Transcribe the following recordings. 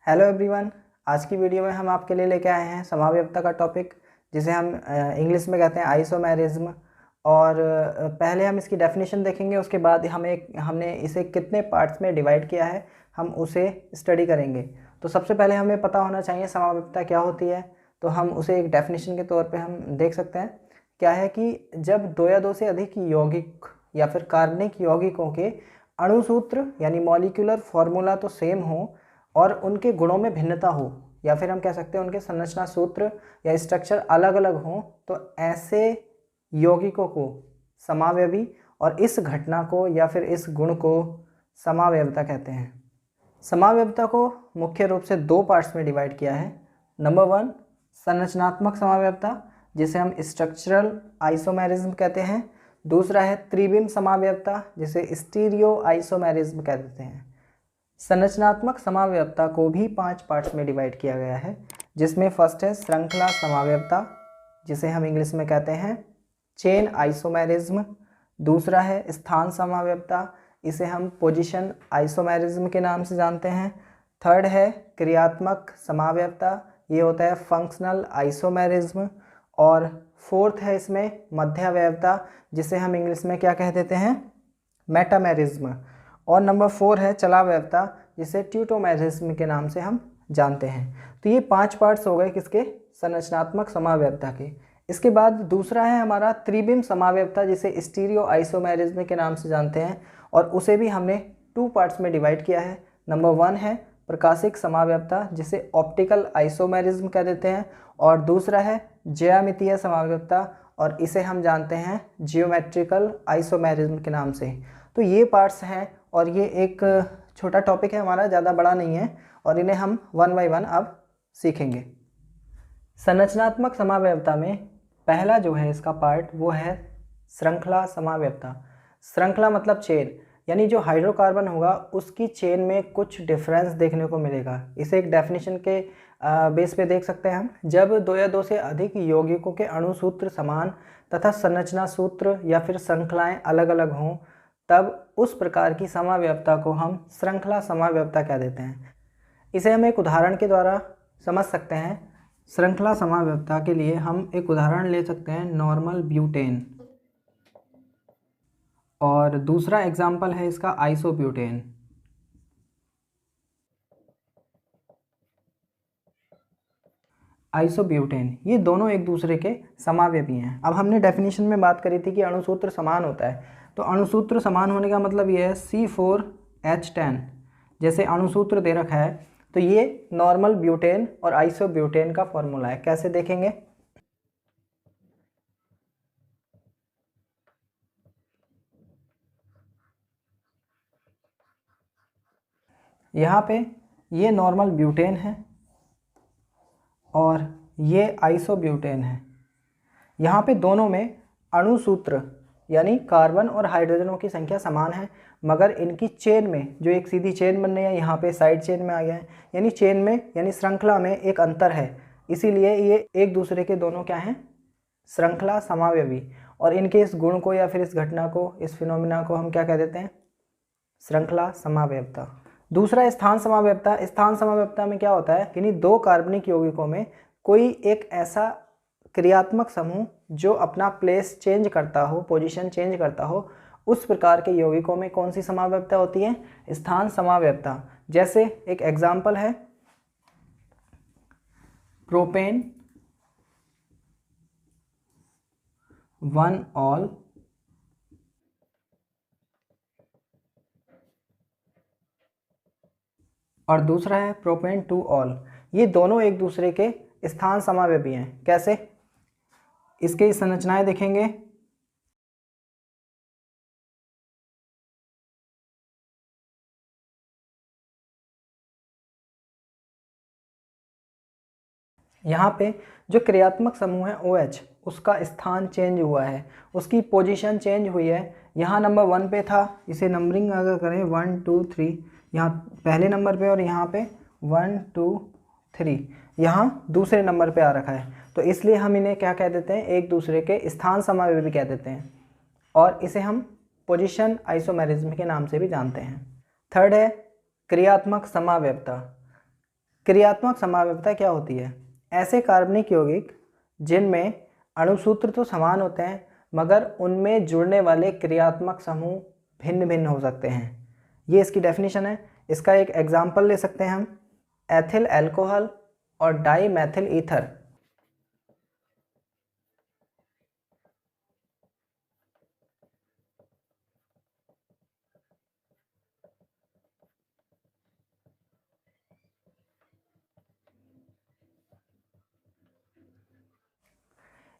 Hello everyone. आज की video में हम आपके लिए लेके आए हैं समावयवता का टॉपिक, जिसे हम इंग्लिश में कहते हैं आइसोमेरिज्म। और पहले हम इसकी डेफिनेशन देखेंगे, उसके बाद हमने इसे कितने पार्ट्स में डिवाइड किया है हम उसे स्टडी करेंगे। तो सबसे पहले हमें पता होना चाहिए समावयवता क्या होती है। तो हम उसे एक डेफिनेशन के तौर पे हम देख सकते हैं। क्या है कि जब दो या दो से अधिक यौगिक या फिर कार्बनिक यौगिकों के अणुसूत्र यानी मॉलिक्यूलर फॉर्मूला तो सेम हो और उनके गुणों में भिन्नता हो, या फिर हम कह सकते हैं उनके संरचना सूत्र या स्ट्रक्चर अलग अलग हों, तो ऐसे यौगिकों को समावयवी और इस घटना को या फिर इस गुण को समावयवता कहते हैं। समावयवता को मुख्य रूप से दो पार्ट्स में डिवाइड किया है। नंबर 1 संरचनात्मक समावयवता, जिसे हम स्ट्रक्चरल आइसोमेरिज्म कहते हैं। दूसरा है त्रिविम समावयवता, जिसे स्टीरियो आइसोमेरिज्म कह देते हैं। संरचनात्मक समावयवता को भी 5 पार्ट्स में डिवाइड किया गया है, जिसमें फर्स्ट है श्रृंखला समावयवता, जिसे हम इंग्लिश में कहते हैं चेन आइसोमेरिज्म। दूसरा है स्थान समावयवता, इसे हम पोजीशन आइसोमेरिज्म के नाम से जानते हैं। थर्ड है क्रियात्मक समावयवता, ये होता है फंक्शनल आइसोमेरिज्म। और फोर्थ है इसमें मध्यावयवता, जिसे हम इंग्लिश में क्या कह देते हैं मेटामेरिज्म। और नंबर 4 है चलावयवता, जिसे ट्यूटोमेरिज्म के नाम से हम जानते हैं। तो ये 5 पार्ट्स हो गए किसके, संरचनात्मक समावयवता के। इसके बाद दूसरा है हमारा त्रिविम समावयवता, जिसे स्टीरियो आइसोमेरिज्म के नाम से जानते हैं, और उसे भी हमने 2 पार्ट्स में डिवाइड किया है। नंबर 1 है प्रकाशिक समावयवता, जिसे ऑप्टिकल आइसोमेरिज्म कह देते हैं, और दूसरा है ज्यामितीय समावयवता, और इसे हम जानते हैं जियोमेट्रिकल आइसोमेरिज्म के नाम से। तो ये पार्ट्स हैं, और ये एक छोटा टॉपिक है हमारा, ज़्यादा बड़ा नहीं है, और इन्हें हम 1 बाय 1 अब सीखेंगे। संरचनात्मक समावयवता में पहला जो है इसका पार्ट वो है श्रृंखला समावयवता। श्रृंखला मतलब चेन, यानी जो हाइड्रोकार्बन होगा उसकी चेन में कुछ डिफरेंस देखने को मिलेगा। इसे एक डेफिनेशन के बेस पे देख सकते हैं हम। जब दो या दो से अधिक यौगिकों के अणुसूत्र समान तथा संरचना सूत्र या फिर श्रृंखलाएं अलग अलग हों, तब उस प्रकार की समावयवता को हम श्रृंखला समावयवता कह देते हैं। इसे हम एक उदाहरण के द्वारा समझ सकते हैं। श्रृंखला समावयवता के लिए हम एक उदाहरण ले सकते हैं नॉर्मल ब्यूटेन, और दूसरा एग्जाम्पल है इसका आइसोब्यूटेन। आइसोब्यूटेन ये दोनों एक दूसरे के समावयवी हैं। अब हमने डेफिनेशन में बात करी थी कि अणुसूत्र समान होता है, तो अणुसूत्र समान होने का मतलब ये है C4H10 जैसे अणुसूत्र दे रखा है, तो ये नॉर्मल ब्यूटेन और आइसोब्यूटेन का फॉर्मूला है। कैसे देखेंगे, यहाँ पे ये नॉर्मल ब्यूटेन है और ये आइसोब्यूटेन है। यहाँ पे दोनों में अणुसूत्र यानी कार्बन और हाइड्रोजनों की संख्या समान है, मगर इनकी चेन में जो एक सीधी चेन बन रही है यहाँ पे साइड चेन में आ गया है, यानी चेन में यानी श्रृंखला में एक अंतर है। इसीलिए ये एक दूसरे के दोनों क्या हैं, श्रृंखला समावयवी। और इनके इस गुण को या फिर इस घटना को, इस फिनोमिना को हम क्या कह देते हैं, श्रृंखला समावयवता। दूसरा स्थान समावयवता। स्थान समावयवता में क्या होता है कि दो कार्बनिक यौगिकों में कोई एक ऐसा क्रियात्मक समूह जो अपना प्लेस चेंज करता हो, पोजीशन चेंज करता हो, उस प्रकार के यौगिकों में कौन सी समावयवता होती है, स्थान समावयवता। जैसे एक एग्जाम्पल है प्रोपेन 1 ऑल और दूसरा है प्रोपेन 2 ऑल। ये दोनों एक दूसरे के स्थान समावयवी हैं। कैसे, इसके संरचनाएं देखेंगे। यहाँ पे जो क्रियात्मक समूह है OH, उसका स्थान चेंज हुआ है, उसकी पोजीशन चेंज हुई है। यहाँ नंबर 1 पे था, इसे नंबरिंग अगर करें 1 2 3, यहाँ पहले नंबर पे, और यहाँ पे 1 2 3, यहाँ दूसरे नंबर पे आ रखा है। तो इसलिए हम इन्हें क्या कह देते हैं, एक दूसरे के स्थान समावयवी कह देते हैं, और इसे हम पोजीशन आइसोमेरिज्म के नाम से भी जानते हैं। थर्ड है क्रियात्मक समावयवता। क्रियात्मक समावयवता क्या होती है? ऐसे कार्बनिक यौगिक जिनमें अणुसूत्र तो समान होते हैं मगर उनमें जुड़ने वाले क्रियात्मक समूह भिन्न भिन्न हो सकते हैं। ये इसकी डेफिनेशन है। इसका एक एग्जाम्पल ले सकते हैं हम, एथिल अल्कोहल और डाई मैथिल ईथर।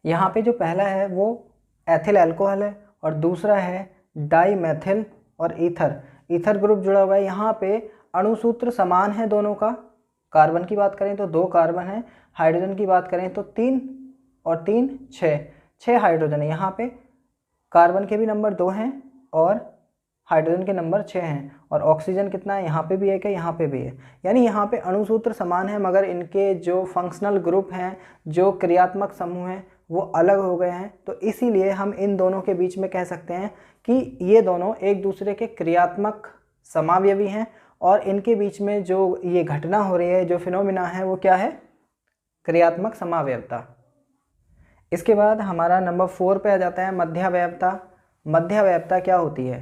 यहाँ पे जो पहला है वो एथिल अल्कोहल है और दूसरा है डाई मैथिल और ईथर। ईथर ग्रुप जुड़ा हुआ है। यहाँ पे अणुसूत्र समान है दोनों का। कार्बन की बात करें तो 2 कार्बन है, हाइड्रोजन की बात करें तो 3 और 3 6 हाइड्रोजन है। यहाँ पे कार्बन के भी नंबर 2 हैं और हाइड्रोजन के नंबर 6 हैं और ऑक्सीजन कितना है, यहाँ पे भी 1 है, यहाँ पे भी है। यानी यहाँ पे अणुसूत्र समान है मगर इनके जो फंक्शनल ग्रुप हैं, जो क्रियात्मक समूह हैं, वो अलग हो गए हैं। तो इसीलिए हम इन दोनों के बीच में कह सकते हैं कि ये दोनों एक दूसरे के क्रियात्मक समावयवी हैं और इनके बीच में जो ये घटना हो रही है, जो फिनोमिना है, वो क्या है? क्रियात्मक समावयवता। इसके बाद हमारा नंबर 4 पे आ जाता है मध्यावयवता। मध्यावयवता क्या होती है?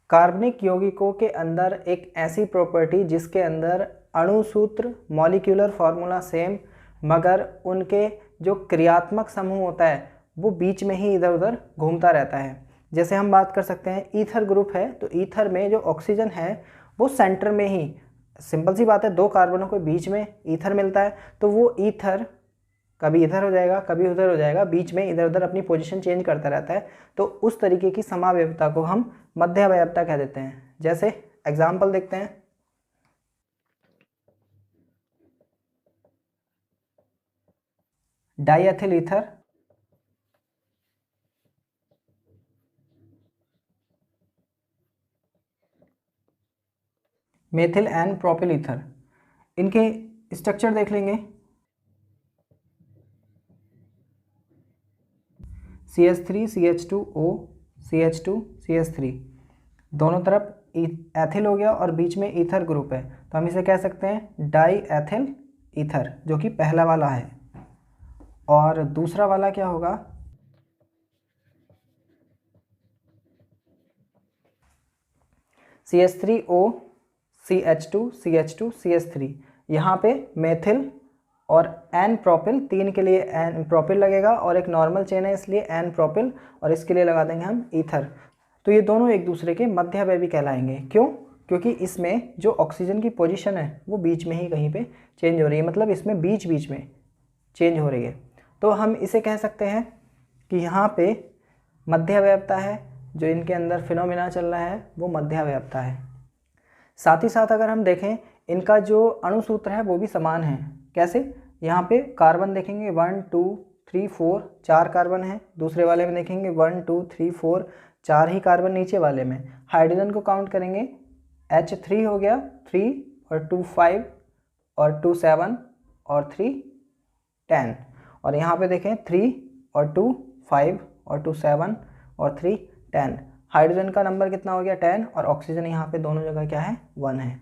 कार्बनिक यौगिकों के अंदर एक ऐसी प्रॉपर्टी जिसके अंदर अणुसूत्र मॉलिक्यूलर फार्मूला सेम मगर उनके जो क्रियात्मक समूह होता है वो बीच में ही इधर उधर घूमता रहता है। जैसे हम बात कर सकते हैं ईथर ग्रुप है तो ईथर में जो ऑक्सीजन है वो सेंटर में ही, सिंपल सी बात है, 2 कार्बनों के बीच में ईथर मिलता है तो वो ईथर कभी इधर हो जाएगा कभी उधर हो जाएगा, बीच में इधर उधर अपनी पोजीशन चेंज करता रहता है। तो उस तरीके की समावयवता को हम मध्यावयवता कह देते हैं। जैसे एग्जाम्पल देखते हैं, diethyl ether, methyl n propyl ether. इनके स्ट्रक्चर देख लेंगे। CH3 CH2O CH2 CH3, दोनों तरफ एथिल हो गया और बीच में ईथर ग्रुप है तो हम इसे कह सकते हैं डाई एथिल ईथर, जो कि पहला वाला है। और दूसरा वाला क्या होगा? CH3O CH2 CH2 CH3। यहाँ पे मेथिल और एन प्रोपिल, 3 के लिए एन प्रोपिल लगेगा और एक नॉर्मल चेन है इसलिए एन प्रोपिल, और इसके लिए लगा देंगे हम ईथर। तो ये दोनों एक दूसरे के मध्यावयवी कहलाएंगे। क्यों? क्योंकि इसमें जो ऑक्सीजन की पोजीशन है वो बीच में ही कहीं पे चेंज हो रही है, मतलब इसमें बीच बीच में चेंज हो रही है। तो हम इसे कह सकते हैं कि यहाँ पे मध्यावयवता है, जो इनके अंदर फिनोमिना चल रहा है वो मध्यावयवता है। साथ ही साथ अगर हम देखें इनका जो अणुसूत्र है वो भी समान है। कैसे? यहाँ पे कार्बन देखेंगे 1 2 3 4, 4 कार्बन है। दूसरे वाले में देखेंगे 1 2 3 4, 4 ही कार्बन नीचे वाले में। हाइड्रोजन को काउंट करेंगे, H3 हो गया 3 और 2 5 और 2 7 और 3 10। और यहाँ पे देखें 3 और 2 5 और 2 7 और 3 10। हाइड्रोजन का नंबर कितना हो गया? 10, और ऑक्सीजन यहाँ पे दोनों जगह क्या है? 1 है।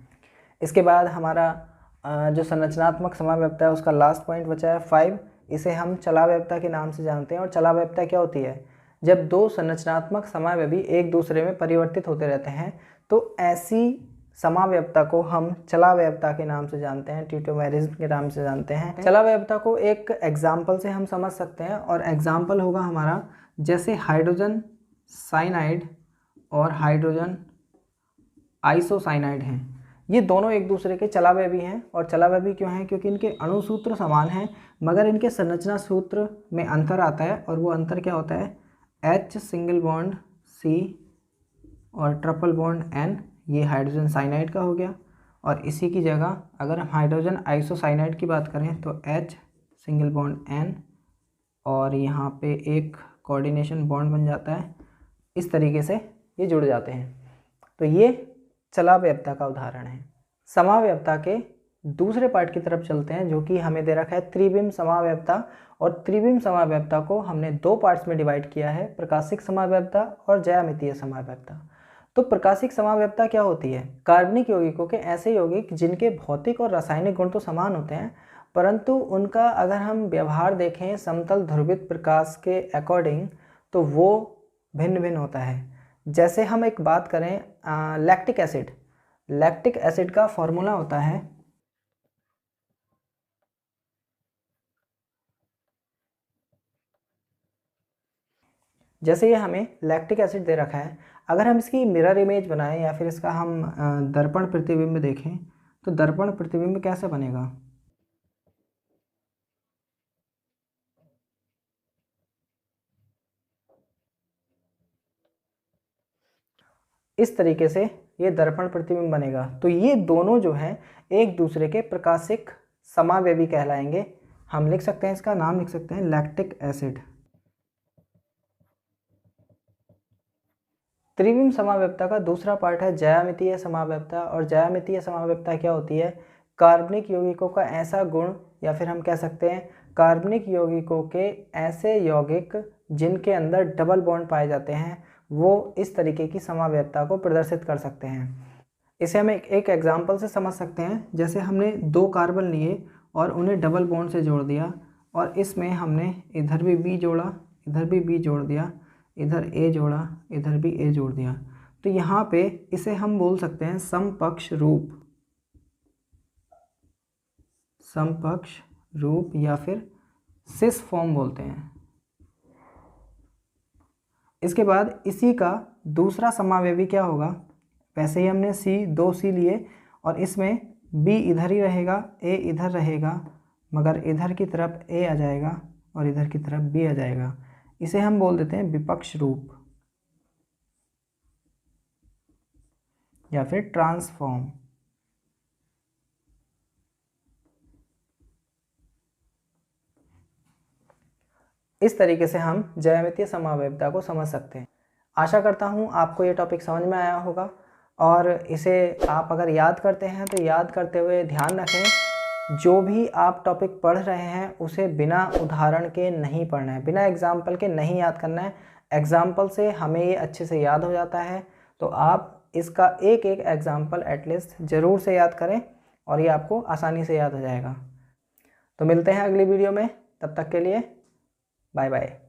इसके बाद हमारा जो संरचनात्मक समावयवता है उसका लास्ट पॉइंट बचा है 5। इसे हम चलावयवता के नाम से जानते हैं। और चलावयवता क्या होती है? जब 2 संरचनात्मक समावयवी एक दूसरे में परिवर्तित होते रहते हैं तो ऐसी समावयवता को हम चलावयवता के नाम से जानते हैं, ट्यूटोमेरिज्म के नाम से जानते हैं। चलावयवता को एक एग्जाम्पल से हम समझ सकते हैं और एग्जाम्पल होगा हमारा, जैसे हाइड्रोजन साइनाइड और हाइड्रोजन आइसोसाइनाइड हैं। ये दोनों एक दूसरे के चलावयवी हैं। और चलावयवी क्यों हैं? क्योंकि इनके अणुसूत्र समान हैं मगर इनके संरचना सूत्र में अंतर आता है। और वो अंतर क्या होता है? H सिंगल बॉन्ड C और ट्रिपल बॉन्ड N, ये हाइड्रोजन साइनाइड का हो गया। और इसी की जगह अगर हम हाइड्रोजन आइसोसाइनाइड की बात करें तो H सिंगल बॉन्ड N और यहाँ पे एक कोऑर्डिनेशन बॉन्ड बन जाता है। इस तरीके से ये जुड़ जाते हैं। तो ये चलावयवता का उदाहरण है। समावयवता के दूसरे पार्ट की तरफ चलते हैं, जो कि हमें दे रखा है त्रिविम समावयवता। और त्रिविम समावयवता को हमने 2 पार्ट्स में डिवाइड किया है, प्रकाशिक समावयवता और ज्यामितीय समावयवता। तो प्रकाशिक समावयवता क्या होती है? कार्बनिक यौगिकों के ऐसे यौगिक जिनके भौतिक और रासायनिक गुण तो समान होते हैं, परंतु उनका अगर हम व्यवहार देखें समतल ध्रुवित प्रकाश के अकॉर्डिंग, तो वो भिन्न भिन्न होता है। जैसे हम एक बात करें लैक्टिक एसिड, लैक्टिक एसिड का फॉर्मूला होता है जैसे ये हमें लैक्टिक एसिड दे रखा है, अगर हम इसकी मिरर इमेज बनाएं या फिर इसका हम दर्पण प्रतिबिंब देखें, तो दर्पण प्रतिबिंब कैसे बनेगा? इस तरीके से ये दर्पण प्रतिबिंब बनेगा। तो ये दोनों जो हैं एक दूसरे के प्रकाशिक समावयवी कहलाएंगे। हम लिख सकते हैं, इसका नाम लिख सकते हैं लैक्टिक एसिड। त्रिविम समावयवता का दूसरा पार्ट है ज्यामितीय समावयवता। और ज्यामितीय समावयवता क्या होती है? कार्बनिक यौगिकों का ऐसा गुण, या फिर हम कह सकते हैं कार्बनिक यौगिकों के ऐसे यौगिक जिनके अंदर डबल बॉन्ड पाए जाते हैं, वो इस तरीके की समावयवता को प्रदर्शित कर सकते हैं। इसे हम एक एग्जाम्पल से समझ सकते हैं। जैसे हमने 2 कार्बन लिए और उन्हें डबल बॉन्ड से जोड़ दिया, और इसमें हमने इधर भी बी जोड़ा, इधर भी बी जोड़ दिया, इधर ए जोड़ा, इधर भी ए जोड़ दिया। तो यहाँ पे इसे हम बोल सकते हैं समपक्ष रूप, समपक्ष रूप या फिर सिस फॉर्म बोलते हैं। इसके बाद इसी का दूसरा समावयवी क्या होगा? वैसे ही हमने दो सी लिए और इसमें बी इधर ही रहेगा, ए इधर रहेगा, मगर इधर की तरफ ए आ जाएगा और इधर की तरफ बी आ जाएगा। इसे हम बोल देते हैं विपक्ष रूप या फिर ट्रांसफॉर्म। इस तरीके से हम ज्यामितीय समावयवता को समझ सकते हैं। आशा करता हूँ आपको ये टॉपिक समझ में आया होगा, और इसे आप अगर याद करते हैं तो याद करते हुए ध्यान रखें, जो भी आप टॉपिक पढ़ रहे हैं उसे बिना उदाहरण के नहीं पढ़ना है, बिना एग्जाम्पल के नहीं याद करना है। एग्जाम्पल से हमें ये अच्छे से याद हो जाता है, तो आप इसका एक एक एग्जाम्पल एटलीस्ट ज़रूर से याद करें और ये आपको आसानी से याद हो जाएगा। तो मिलते हैं अगली वीडियो में, तब तक के लिए बाय बाय।